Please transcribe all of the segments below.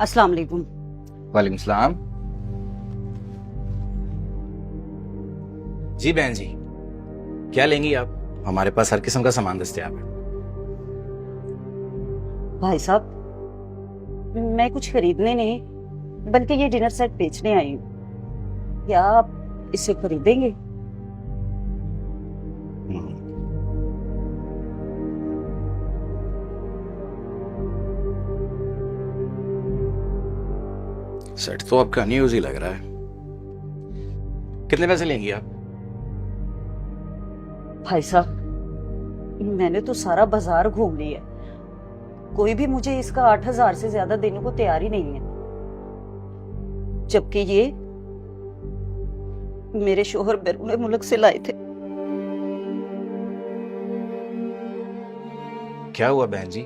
अस्सलाम वालेकुम। वालेकुम सलाम। जी बहन जी, क्या लेंगी आप? हमारे पास हर किस्म का सामान दस्तयाब है। भाई साहब, मैं कुछ खरीदने नहीं बल्कि ये डिनर सेट बेचने आई हूँ। क्या आप इसे खरीदेंगे? हम्म, सेट तो आपका न्यूज ही लग रहा है। कितने पैसे लेंगी आप? भाई साहब, मैंने तो सारा बाजार घूम लिया। कोई भी मुझे इसका 8,000 से ज्यादा देने को तैयार ही नहीं है, जबकि ये मेरे शोहर बैरून मुल्क से लाए थे। क्या हुआ बहन जी?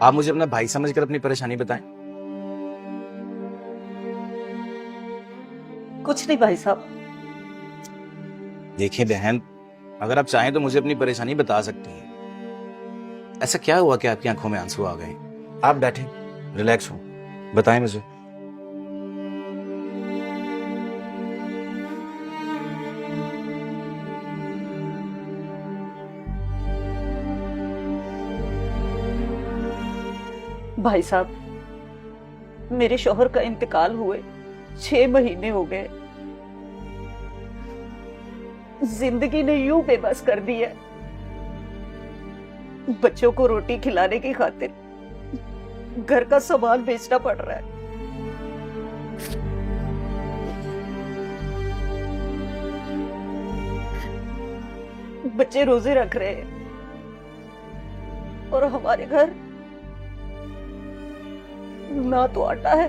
आप मुझे अपना भाई समझकर अपनी परेशानी बताएं। कुछ नहीं भाई साहब। देखिए बहन, अगर आप चाहें तो मुझे अपनी परेशानी बता सकती हैं। ऐसा क्या हुआ कि आपकी आंखों में आंसू आ गए? आप बैठे, रिलैक्स हो, बताएं मुझे। भाई साहब, मेरे शोहर का इंतकाल हुए 6 महीने हो गए। जिंदगी ने यूं बेबस कर दी है। बच्चों को रोटी खिलाने की खातिर घर का सामान बेचना पड़ रहा है। बच्चे रोजे रख रहे हैं और हमारे घर ना तो आटा है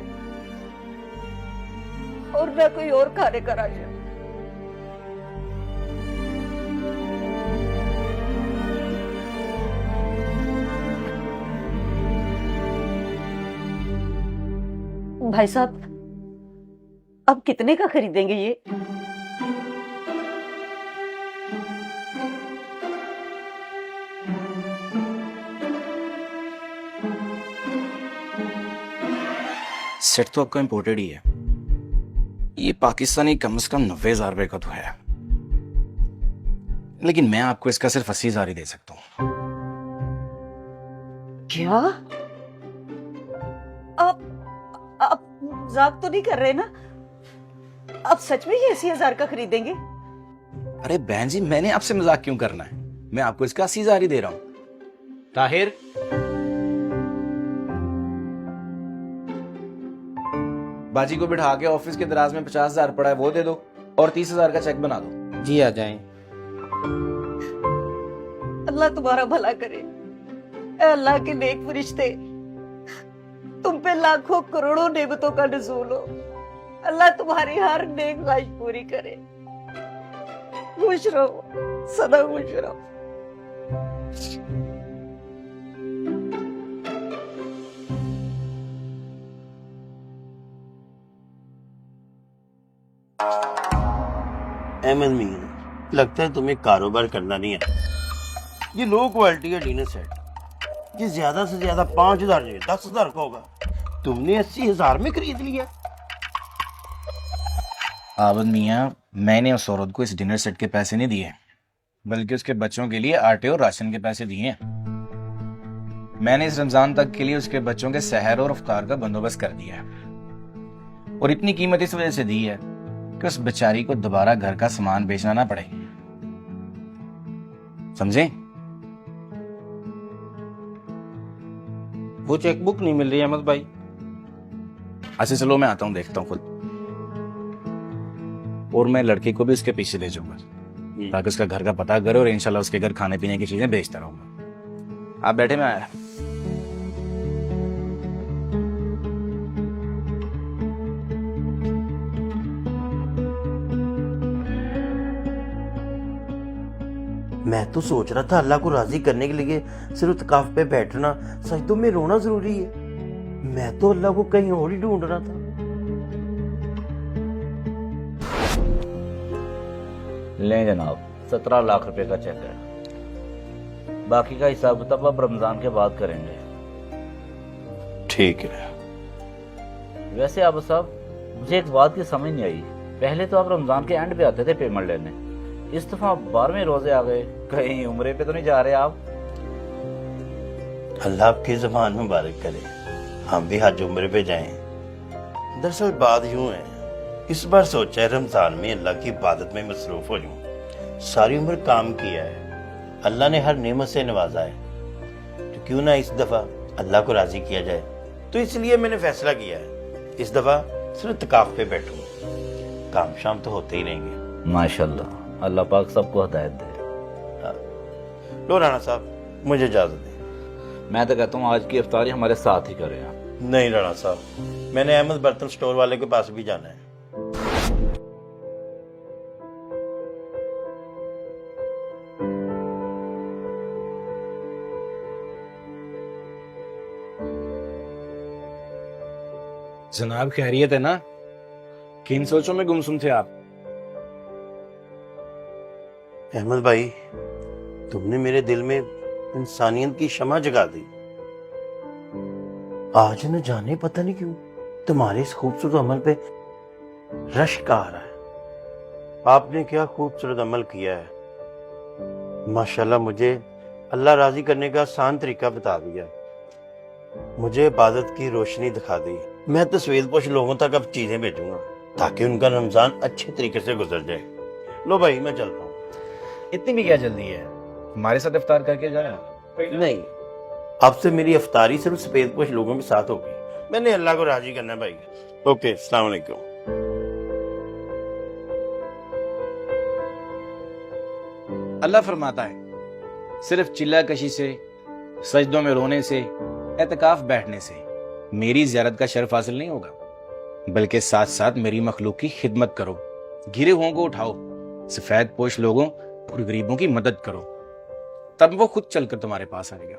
और ना कोई और खाने का राशन। भाई साहब, अब कितने का खरीदेंगे ये? सेट तो आपका इंपोर्टेड ही है। ये पाकिस्तानी कम से कम 90,000 रुपए का तो है, लेकिन मैं आपको इसका सिर्फ 80,000 ही दे सकता हूँ। क्या? आप मजाक तो नहीं कर रहे ना? आप सच में ये 80,000 का खरीदेंगे? अरे बहन जी, मैंने आपसे मजाक क्यों करना है? मैं आपको इसका 80,000 ही दे रहा हूँ। ताहिर, बाजी को बिठा के ऑफिस के दराज में 50,000 पड़ा है, वो दे दो और 30,000 का चेक बना दो। जी आ जाएं। अल्लाह तुम्हारा भला करे। ए अल्लाह के नेक फरिश्ते, तुम पे लाखों करोड़ों नेमतों का नज़ूल हो। अल्लाह तुम्हारी हर नेक ख्वाहिश पूरी करे। खुश रहो, सदा खुश रहो। अहमद मीर, लगता है तुम्हें कारोबार करना नहीं है। ये लो क्वालिटी का डिनर सेट ये ज्यादा से ज्यादा 5,000 नहीं 10,000 का होगा, तुमने 80,000 में खरीद लिया। आबद मियाँ, मैंने उस औरत को इस डिनर सेट के पैसे नहीं दिए, बल्कि उसके बच्चों के लिए आटे और राशन के पैसे दिए हैं। मैंने इस रमजान तक के लिए उसके बच्चों के सहर और इफ्तार का बंदोबस्त कर दिया है, और इतनी कीमत इस वजह से दी है कि उस बेचारी को दोबारा घर का सामान बेचना ना पड़े। समझे? वो चेकबुक नहीं मिल रही अहमद भाई। अच्छा चलो, मैं आता हूँ, देखता हूँ खुद, और मैं लड़के को भी उसके पीछे भेजूंगा ताकि उसका घर का पता करे और इंशाल्लाह उसके घर खाने पीने की चीजें बेचता रहूंगा। आप बैठे, मैं आया। मैं तो सोच रहा था अल्लाह को राजी करने के लिए सिर्फ तकाफ पे बैठना सजदों में रोना जरूरी है। मैं तो अल्लाह को कहीं और ही ढूंढ रहा था। लें जनाब, 17 लाख रुपए का चेक है। बाकी का हिसाब किताब अब रमजान के बाद करेंगे। ठीक है। वैसे अब साहब, मुझे एक बात की समझ नहीं आई। पहले तो आप रमजान के एंड पे आते थे पेमेंट लेने, इस दफा 12वें रोजे आ गए। कहीं उम्रे पे तो नहीं जा रहे आप? अल्लाह आपकी ज़बान मुबारक करे, हम भी हज उम्र पे जाएं। दरअसल बात यूं है, इस बार सोचा है रमजान में अल्लाह की इबादत में मसरूफ हो जाऊं। सारी उम्र काम किया है, अल्लाह ने हर नेमत से नवाजा है, तो क्यों ना इस दफा अल्लाह को राजी किया जाए। तो इसलिए मैंने फैसला किया है इस दफा सिर्फ तकाफ पे बैठूं, काम शाम तो होते ही रहेंगे। माशाल्लाह, अल्लाह पाक सबको हिदायत दे। लो राणा साहब, मुझे इजाजत दें। मैं तो कहता हूँ आज की इफ्तारी हमारे साथ ही करें आप। नहीं राणा साहब, मैंने अहमद बर्तन स्टोर वाले के पास भी जाना है। जनाब खैरियत है ना? किन सोचों में गुमसुम थे आप? अहमद भाई, तुमने मेरे दिल में इंसानियत की शमा जगा दी। आज न जाने पता नहीं क्यों तुम्हारे इस खूबसूरत अमल पे रश्क आ रहा है। आपने क्या खूबसूरत अमल किया है। माशाल्लाह, मुझे अल्लाह राजी करने का आसान तरीका बता दिया, मुझे इबादत की रोशनी दिखा दी। मैं तो सफेदपोश लोगों तक अब चीजें भेजूंगा ताकि उनका रमजान अच्छे तरीके से गुजर जाए। लो भाई, मैं चल रहा हूँ। इतनी भी क्या जल्दी है? हमारे साथ इफ्तार करके जाए। नहीं, अब से मेरी इफ्तारी सिर्फ सफेदपोश लोगों के साथ होगी। मैंने अल्लाह को राजी करना है भाई। ओके, अस्सलाम वालेकुम। अल्लाह फरमाता है, सिर्फ चिल्ला कशी से, सजदों में रोने से, एतकाफ बैठने से मेरी ज़ियारत का शर्फ हासिल नहीं होगा, बल्कि साथ साथ मेरी मखलूक की खिदमत करो, घिरे हुओं को उठाओ, सफेद पोश लोगों और गरीबों की मदद करो, तब वो खुद चलकर तुम्हारे पास आएगा।